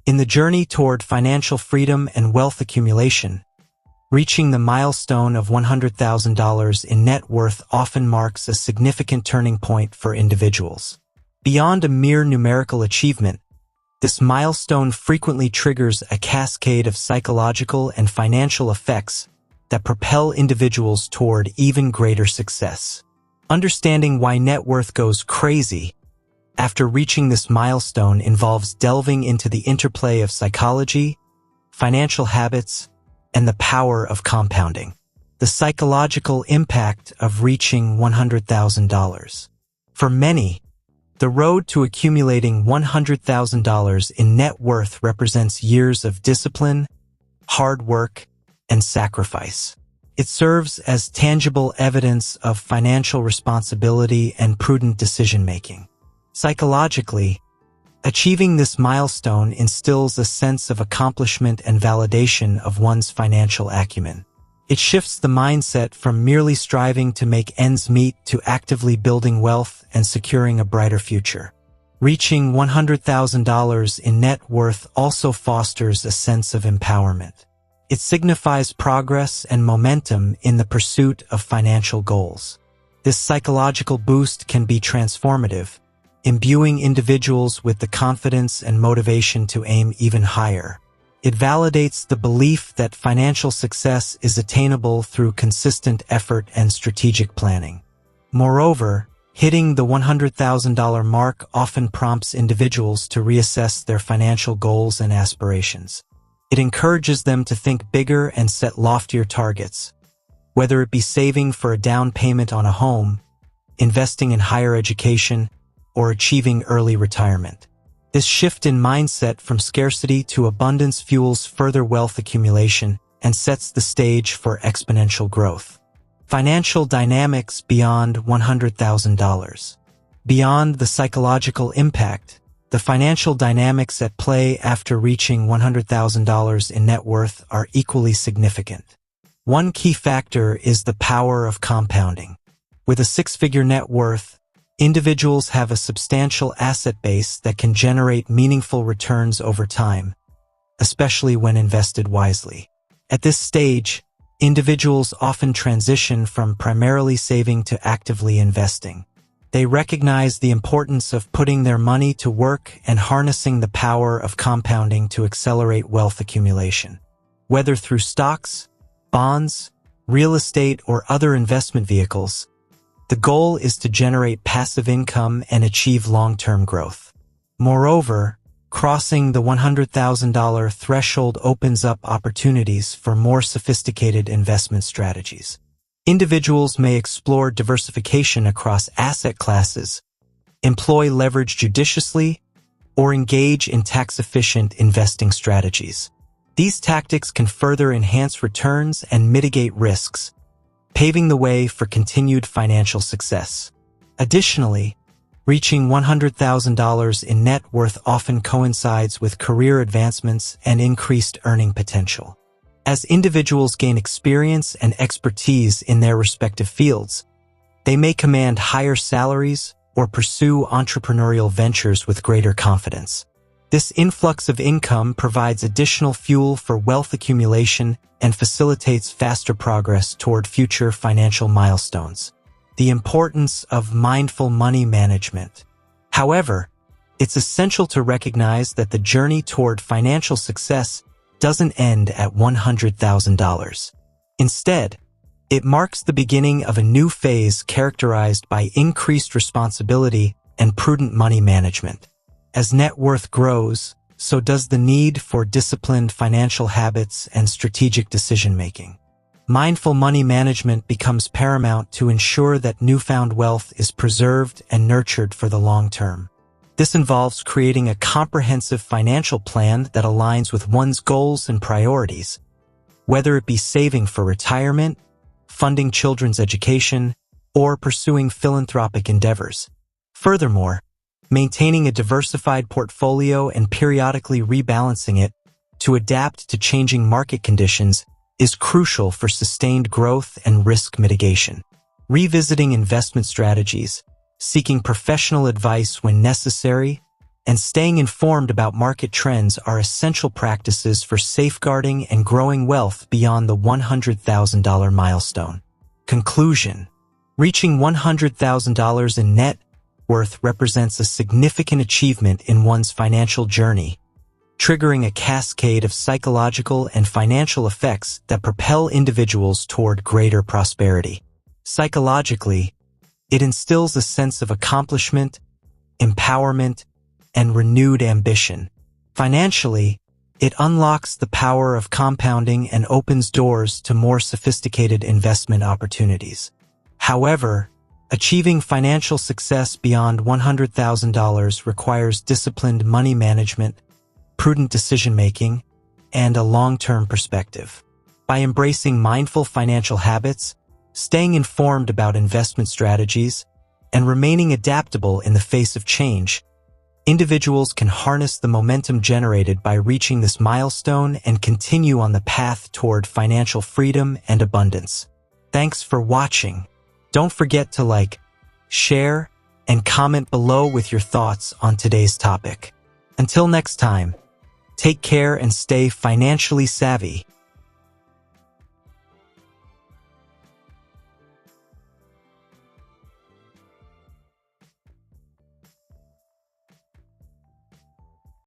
In the journey toward financial freedom and wealth accumulation, reaching the milestone of $100,000 in net worth often marks a significant turning point for individuals. Beyond a mere numerical achievement, this milestone frequently triggers a cascade of psychological and financial effects that propel individuals toward even greater success. Understanding why net worth goes crazy after reaching this milestone involves delving into the interplay of psychology, financial habits, and the power of compounding. The psychological impact of reaching $100,000. For many, the road to accumulating $100,000 in net worth represents years of discipline, hard work, and sacrifice. It serves as tangible evidence of financial responsibility and prudent decision-making. Psychologically, achieving this milestone instills a sense of accomplishment and validation of one's financial acumen. It shifts the mindset from merely striving to make ends meet to actively building wealth and securing a brighter future. Reaching $100,000 in net worth also fosters a sense of empowerment. It signifies progress and momentum in the pursuit of financial goals. This psychological boost can be transformative, imbuing individuals with the confidence and motivation to aim even higher. It validates the belief that financial success is attainable through consistent effort and strategic planning. Moreover, hitting the $100,000 mark often prompts individuals to reassess their financial goals and aspirations. It encourages them to think bigger and set loftier targets, whether it be saving for a down payment on a home, investing in higher education, or achieving early retirement. This shift in mindset from scarcity to abundance fuels further wealth accumulation and sets the stage for exponential growth. Financial dynamics beyond $100,000. Beyond the psychological impact, the financial dynamics at play after reaching $100,000 in net worth are equally significant. One key factor is the power of compounding. With a six-figure net worth, individuals have a substantial asset base that can generate meaningful returns over time, especially when invested wisely. At this stage, individuals often transition from primarily saving to actively investing. They recognize the importance of putting their money to work and harnessing the power of compounding to accelerate wealth accumulation. Whether through stocks, bonds, real estate, or other investment vehicles, the goal is to generate passive income and achieve long-term growth. Moreover, crossing the $100,000 threshold opens up opportunities for more sophisticated investment strategies. Individuals may explore diversification across asset classes, employ leverage judiciously, or engage in tax-efficient investing strategies. These tactics can further enhance returns and mitigate risks, paving the way for continued financial success. Additionally, reaching $100,000 in net worth often coincides with career advancements and increased earning potential. As individuals gain experience and expertise in their respective fields, they may command higher salaries or pursue entrepreneurial ventures with greater confidence. This influx of income provides additional fuel for wealth accumulation and facilitates faster progress toward future financial milestones. The importance of mindful money management. However, it's essential to recognize that the journey toward financial success doesn't end at $100,000. Instead, it marks the beginning of a new phase characterized by increased responsibility and prudent money management. As net worth grows, so does the need for disciplined financial habits and strategic decision-making. Mindful money management becomes paramount to ensure that newfound wealth is preserved and nurtured for the long term. This involves creating a comprehensive financial plan that aligns with one's goals and priorities, whether it be saving for retirement, funding children's education, or pursuing philanthropic endeavors. Furthermore, maintaining a diversified portfolio and periodically rebalancing it to adapt to changing market conditions is crucial for sustained growth and risk mitigation. Revisiting investment strategies, seeking professional advice when necessary, and staying informed about market trends are essential practices for safeguarding and growing wealth beyond the $100,000 milestone. Conclusion: reaching $100,000 in net worth represents a significant achievement in one's financial journey, triggering a cascade of psychological and financial effects that propel individuals toward greater prosperity. Psychologically, it instills a sense of accomplishment, empowerment, and renewed ambition. Financially, it unlocks the power of compounding and opens doors to more sophisticated investment opportunities. However, achieving financial success beyond $100,000 requires disciplined money management, prudent decision-making, and a long-term perspective. By embracing mindful financial habits, staying informed about investment strategies, and remaining adaptable in the face of change, individuals can harness the momentum generated by reaching this milestone and continue on the path toward financial freedom and abundance. Thanks for watching. Don't forget to like, share, and comment below with your thoughts on today's topic. Until next time, take care and stay financially savvy.